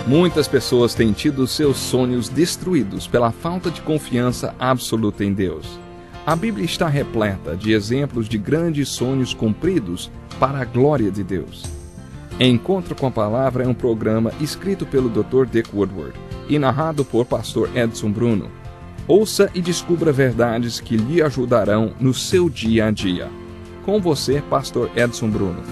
Muitas pessoas têm tido seus sonhos destruídos pela falta de confiança absoluta em Deus. A Bíblia está repleta de exemplos de grandes sonhos cumpridos para a glória de Deus. Encontro com a Palavra é um programa escrito pelo Dr. Dick Woodward e narrado por Pastor Edson Bruno. Ouça e descubra verdades que lhe ajudarão no seu dia a dia. Com você, Pastor Edson Bruno.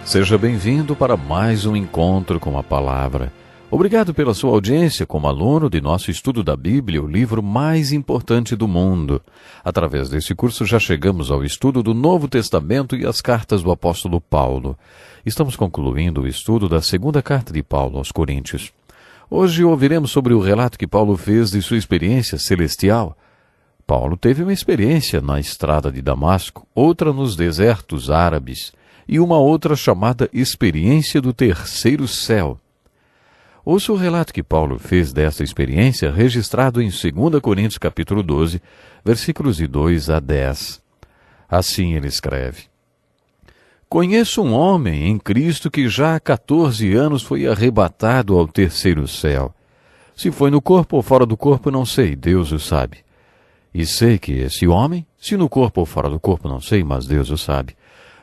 Seja bem-vindo para mais um encontro com a Palavra. Obrigado pela sua audiência como aluno de nosso estudo da Bíblia, o livro mais importante do mundo. Através desse curso já chegamos ao estudo do Novo Testamento e as cartas do apóstolo Paulo. Estamos concluindo o estudo da segunda carta de Paulo aos Coríntios. Hoje ouviremos sobre o relato que Paulo fez de sua experiência celestial. Paulo teve uma experiência na estrada de Damasco, outra nos desertos árabes e uma outra chamada experiência do terceiro céu. Ouça o relato que Paulo fez dessa experiência, registrado em 2 Coríntios capítulo 12, versículos de 2 a 10. Assim ele escreve: Conheço um homem em Cristo que já há 14 anos foi arrebatado ao terceiro céu. Se foi no corpo ou fora do corpo, não sei, Deus o sabe. E sei que esse homem, se no corpo ou fora do corpo, não sei, mas Deus o sabe,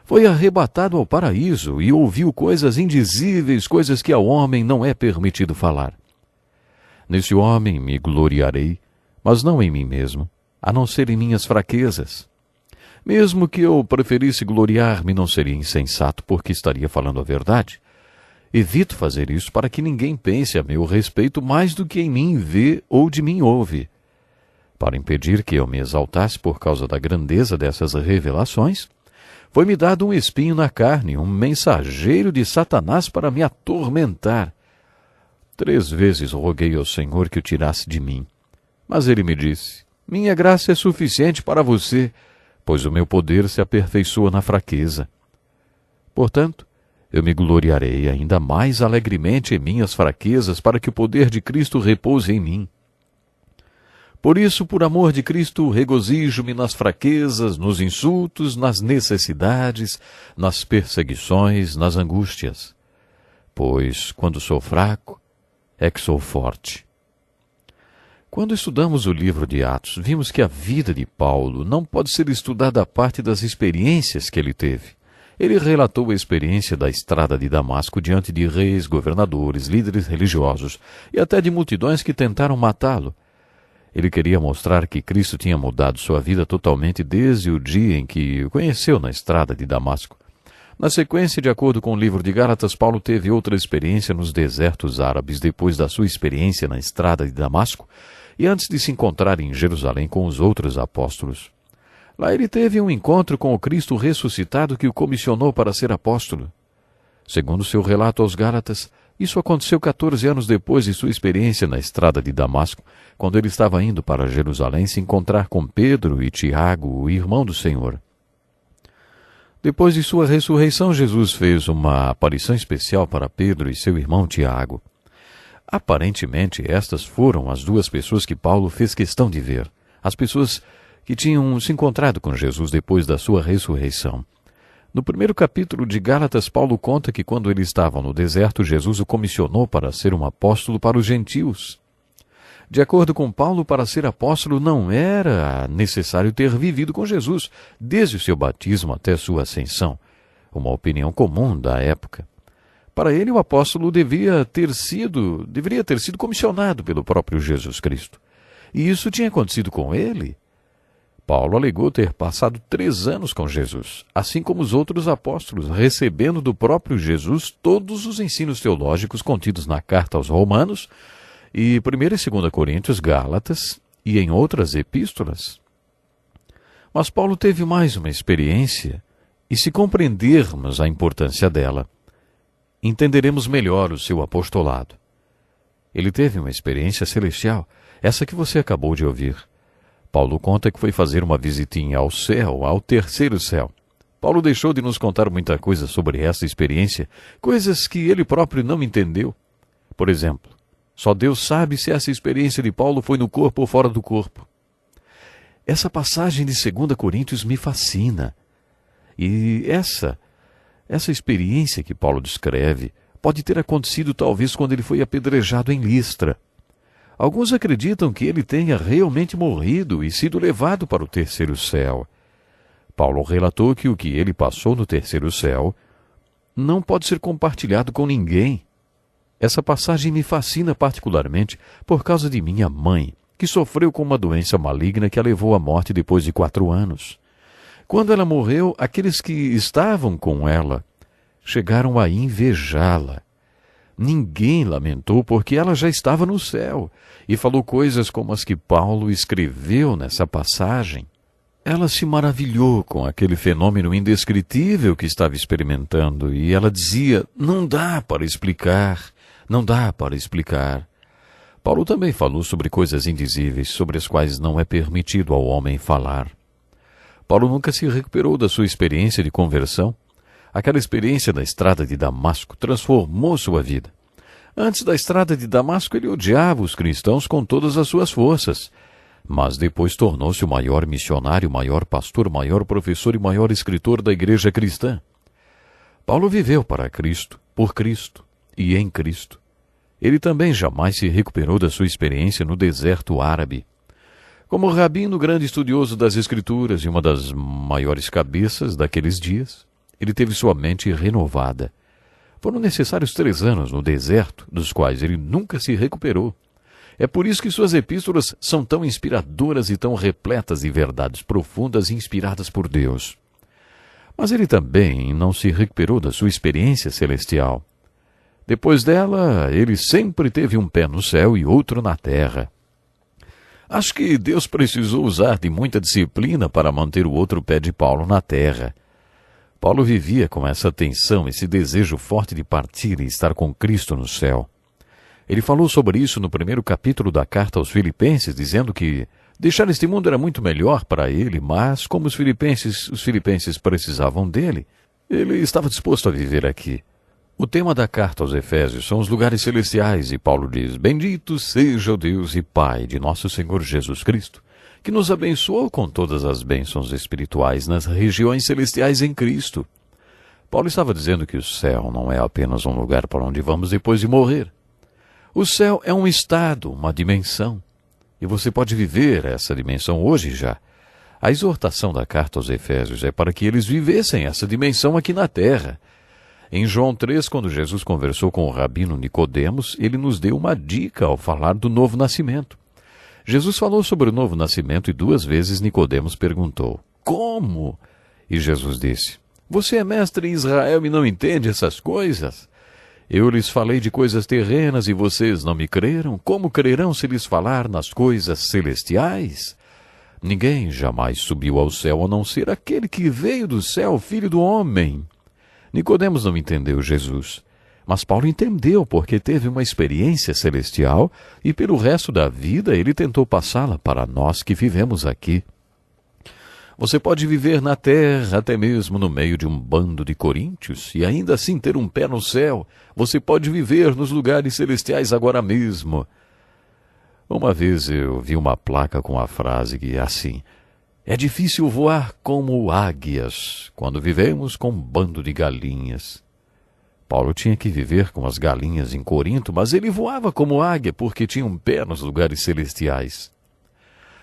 foi arrebatado ao paraíso e ouviu coisas indizíveis, coisas que ao homem não é permitido falar. Nesse homem me gloriarei, mas não em mim mesmo, a não ser em minhas fraquezas. Mesmo que eu preferisse gloriar-me, não seria insensato, porque estaria falando a verdade. Evito fazer isso para que ninguém pense a meu respeito mais do que em mim vê ou de mim ouve. Para impedir que eu me exaltasse por causa da grandeza dessas revelações, foi-me dado um espinho na carne, um mensageiro de Satanás para me atormentar. 3 vezes roguei ao Senhor que o tirasse de mim. Mas ele me disse: minha graça é suficiente para você, pois o meu poder se aperfeiçoa na fraqueza. Portanto, eu me gloriarei ainda mais alegremente em minhas fraquezas, para que o poder de Cristo repouse em mim. Por isso, por amor de Cristo, regozijo-me nas fraquezas, nos insultos, nas necessidades, nas perseguições, nas angústias. Pois, quando sou fraco, é que sou forte. Quando estudamos o livro de Atos, vimos que a vida de Paulo não pode ser estudada à parte das experiências que ele teve. Ele relatou a experiência da estrada de Damasco diante de reis, governadores, líderes religiosos e até de multidões que tentaram matá-lo. Ele queria mostrar que Cristo tinha mudado sua vida totalmente desde o dia em que o conheceu na estrada de Damasco. Na sequência, de acordo com o livro de Gálatas, Paulo teve outra experiência nos desertos árabes depois da sua experiência na estrada de Damasco e antes de se encontrar em Jerusalém com os outros apóstolos. Lá ele teve um encontro com o Cristo ressuscitado que o comissionou para ser apóstolo. Segundo seu relato aos Gálatas, isso aconteceu 14 anos depois de sua experiência na estrada de Damasco, quando ele estava indo para Jerusalém se encontrar com Pedro e Tiago, o irmão do Senhor. Depois de sua ressurreição, Jesus fez uma aparição especial para Pedro e seu irmão Tiago. Aparentemente, estas foram as 2 pessoas que Paulo fez questão de ver, as pessoas que tinham se encontrado com Jesus depois da sua ressurreição. No primeiro capítulo de Gálatas, Paulo conta que quando ele estava no deserto, Jesus o comissionou para ser um apóstolo para os gentios. De acordo com Paulo, para ser apóstolo não era necessário ter vivido com Jesus, desde o seu batismo até sua ascensão, uma opinião comum da época. Para ele, o apóstolo deveria ter sido comissionado pelo próprio Jesus Cristo. E isso tinha acontecido com ele. Paulo alegou ter passado 3 anos com Jesus, assim como os outros apóstolos, recebendo do próprio Jesus todos os ensinos teológicos contidos na carta aos Romanos, e 1 e 2 Coríntios, Gálatas e em outras epístolas. Mas Paulo teve mais uma experiência, e se compreendermos a importância dela, entenderemos melhor o seu apostolado. Ele teve uma experiência celestial, essa que você acabou de ouvir. Paulo conta que foi fazer uma visitinha ao céu, ao terceiro céu. Paulo deixou de nos contar muita coisa sobre essa experiência, coisas que ele próprio não entendeu. Por exemplo, só Deus sabe se essa experiência de Paulo foi no corpo ou fora do corpo. Essa passagem de 2 Coríntios me fascina. E essa experiência que Paulo descreve pode ter acontecido talvez quando ele foi apedrejado em Listra. Alguns acreditam que ele tenha realmente morrido e sido levado para o terceiro céu. Paulo relatou que o que ele passou no terceiro céu não pode ser compartilhado com ninguém. Essa passagem me fascina particularmente por causa de minha mãe, que sofreu com uma doença maligna que a levou à morte depois de 4 anos. Quando ela morreu, aqueles que estavam com ela chegaram a invejá-la. Ninguém lamentou porque ela já estava no céu e falou coisas como as que Paulo escreveu nessa passagem. Ela se maravilhou com aquele fenômeno indescritível que estava experimentando e ela dizia: não dá para explicar, não dá para explicar. Paulo também falou sobre coisas indizíveis, sobre as quais não é permitido ao homem falar. Paulo nunca se recuperou da sua experiência de conversão. Aquela experiência da estrada de Damasco transformou sua vida. Antes da estrada de Damasco, ele odiava os cristãos com todas as suas forças. Mas depois tornou-se o maior missionário, o maior pastor, o maior professor e o maior escritor da igreja cristã. Paulo viveu para Cristo, por Cristo e em Cristo. Ele também jamais se recuperou da sua experiência no deserto árabe. Como rabino grande estudioso das Escrituras e uma das maiores cabeças daqueles dias, ele teve sua mente renovada. Foram necessários 3 anos no deserto, dos quais ele nunca se recuperou. É por isso que suas epístolas são tão inspiradoras e tão repletas de verdades profundas inspiradas por Deus. Mas ele também não se recuperou da sua experiência celestial. Depois dela, ele sempre teve um pé no céu e outro na terra. Acho que Deus precisou usar de muita disciplina para manter o outro pé de Paulo na terra. Paulo vivia com essa tensão, esse desejo forte de partir e estar com Cristo no céu. Ele falou sobre isso no 1º capítulo da carta aos Filipenses, dizendo que deixar este mundo era muito melhor para ele, mas como os filipenses precisavam dele, ele estava disposto a viver aqui. O tema da carta aos Efésios são os lugares celestiais, e Paulo diz: bendito seja o Deus e Pai de nosso Senhor Jesus Cristo, que nos abençoou com todas as bênçãos espirituais nas regiões celestiais em Cristo. Paulo estava dizendo que o céu não é apenas um lugar para onde vamos depois de morrer. O céu é um estado, uma dimensão, e você pode viver essa dimensão hoje já. A exortação da carta aos Efésios é para que eles vivessem essa dimensão aqui na terra. Em João 3, quando Jesus conversou com o rabino Nicodemos, ele nos deu uma dica ao falar do novo nascimento. Jesus falou sobre o novo nascimento e 2 vezes Nicodemos perguntou: como? E Jesus disse: você é mestre em Israel e não entende essas coisas? Eu lhes falei de coisas terrenas e vocês não me creram? Como crerão se lhes falar nas coisas celestiais? Ninguém jamais subiu ao céu a não ser aquele que veio do céu, o Filho do Homem. Nicodemos não entendeu Jesus, mas Paulo entendeu porque teve uma experiência celestial e pelo resto da vida ele tentou passá-la para nós que vivemos aqui. Você pode viver na terra, até mesmo no meio de um bando de coríntios, e ainda assim ter um pé no céu. Você pode viver nos lugares celestiais agora mesmo. Uma vez eu vi uma placa com a frase que é assim: é difícil voar como águias, quando vivemos com um bando de galinhas. Paulo tinha que viver com as galinhas em Corinto, mas ele voava como águia porque tinha um pé nos lugares celestiais.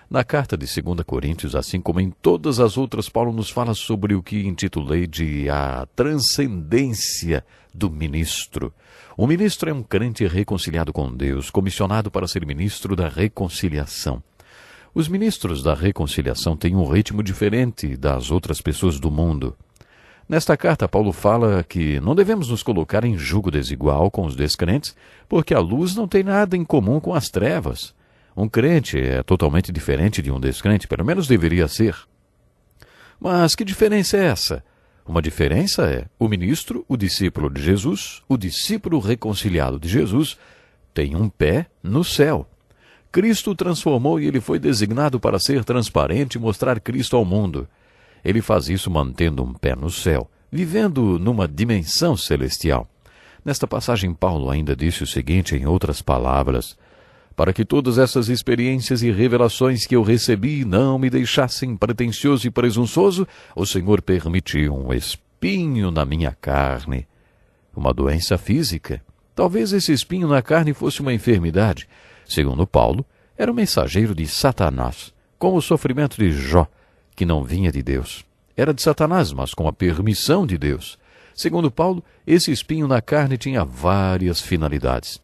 Na carta de 2 Coríntios, assim como em todas as outras, Paulo nos fala sobre o que intitulei de a transcendência do ministro. O ministro é um crente reconciliado com Deus, comissionado para ser ministro da reconciliação. Os ministros da reconciliação têm um ritmo diferente das outras pessoas do mundo. Nesta carta, Paulo fala que não devemos nos colocar em jugo desigual com os descrentes, porque a luz não tem nada em comum com as trevas. Um crente é totalmente diferente de um descrente, pelo menos deveria ser. Mas que diferença é essa? Uma diferença é o ministro, o discípulo de Jesus, o discípulo reconciliado de Jesus, tem um pé no céu. Cristo o transformou e ele foi designado para ser transparente e mostrar Cristo ao mundo. Ele faz isso mantendo um pé no céu, vivendo numa dimensão celestial. Nesta passagem, Paulo ainda disse o seguinte em outras palavras: para que todas essas experiências e revelações que eu recebi não me deixassem pretensioso e presunçoso, o Senhor permitiu um espinho na minha carne. Uma doença física. Talvez esse espinho na carne fosse uma enfermidade. Segundo Paulo, era o mensageiro de Satanás, como o sofrimento de Jó, que não vinha de Deus. Era de Satanás, mas com a permissão de Deus. Segundo Paulo, esse espinho na carne tinha várias finalidades.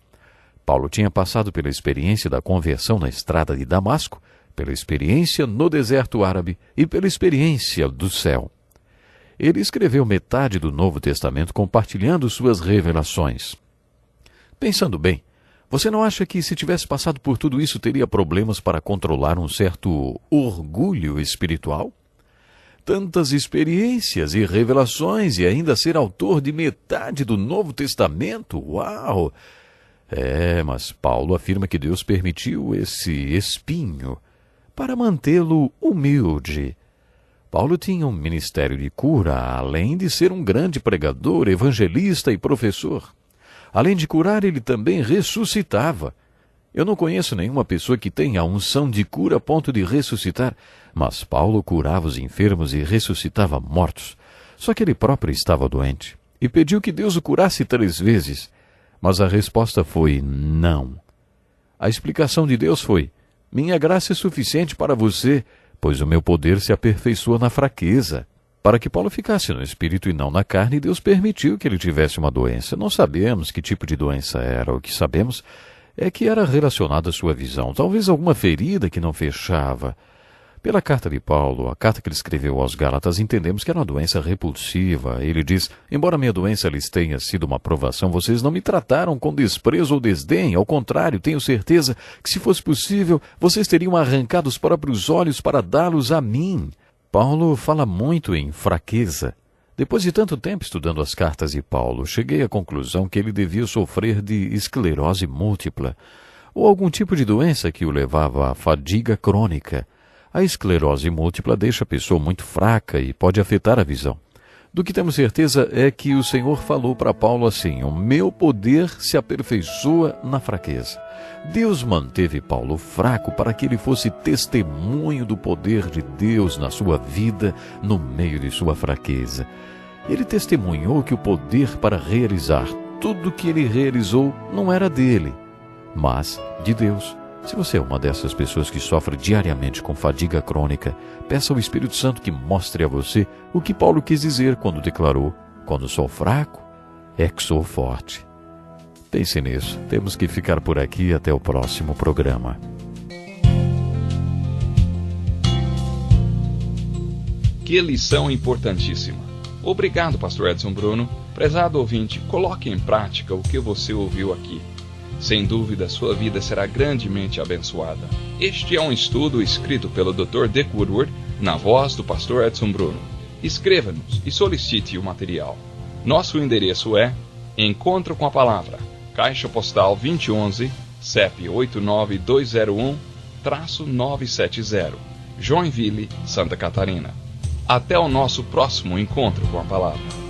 Paulo tinha passado pela experiência da conversão na estrada de Damasco, pela experiência no deserto árabe e pela experiência do céu. Ele escreveu metade do Novo Testamento compartilhando suas revelações. Pensando bem, você não acha que se tivesse passado por tudo isso teria problemas para controlar um certo orgulho espiritual? Tantas experiências e revelações e ainda ser autor de metade do Novo Testamento? Uau! Mas Paulo afirma que Deus permitiu esse espinho para mantê-lo humilde. Paulo tinha um ministério de cura, além de ser um grande pregador, evangelista e professor. Além de curar, ele também ressuscitava. Eu não conheço nenhuma pessoa que tenha a unção de cura a ponto de ressuscitar, mas Paulo curava os enfermos e ressuscitava mortos. Só que ele próprio estava doente e pediu que Deus o curasse 3 vezes. Mas a resposta foi não. A explicação de Deus foi: minha graça é suficiente para você, pois o meu poder se aperfeiçoa na fraqueza. Para que Paulo ficasse no espírito e não na carne, Deus permitiu que ele tivesse uma doença. Não sabemos que tipo de doença era. O que sabemos é que era relacionada à sua visão. Talvez alguma ferida que não fechava. Pela carta de Paulo, a carta que ele escreveu aos Gálatas, entendemos que era uma doença repulsiva. Ele diz: embora minha doença lhes tenha sido uma provação, vocês não me trataram com desprezo ou desdém. Ao contrário, tenho certeza que, se fosse possível, vocês teriam arrancado os próprios olhos para dá-los a mim. Paulo fala muito em fraqueza. Depois de tanto tempo estudando as cartas de Paulo, cheguei à conclusão que ele devia sofrer de esclerose múltipla, ou algum tipo de doença que o levava à fadiga crônica. A esclerose múltipla deixa a pessoa muito fraca e pode afetar a visão. Do que temos certeza é que o Senhor falou para Paulo assim: o meu poder se aperfeiçoa na fraqueza. Deus manteve Paulo fraco para que ele fosse testemunho do poder de Deus na sua vida, no meio de sua fraqueza. Ele testemunhou que o poder para realizar tudo o que ele realizou não era dele, mas de Deus. Se você é uma dessas pessoas que sofre diariamente com fadiga crônica, peça ao Espírito Santo que mostre a você o que Paulo quis dizer quando declarou: quando sou fraco, é que sou forte. Pense nisso. Temos que ficar por aqui até o próximo programa. Que lição importantíssima. Obrigado, Pastor Edson Bruno. Prezado ouvinte, coloque em prática o que você ouviu aqui. Sem dúvida, sua vida será grandemente abençoada. Este é um estudo escrito pelo Dr. Dick Woodward, na voz do Pastor Edson Bruno. Escreva-nos e solicite o material. Nosso endereço é Encontro com a Palavra, Caixa Postal 2011, CEP 89201-970, Joinville, Santa Catarina. Até o nosso próximo Encontro com a Palavra.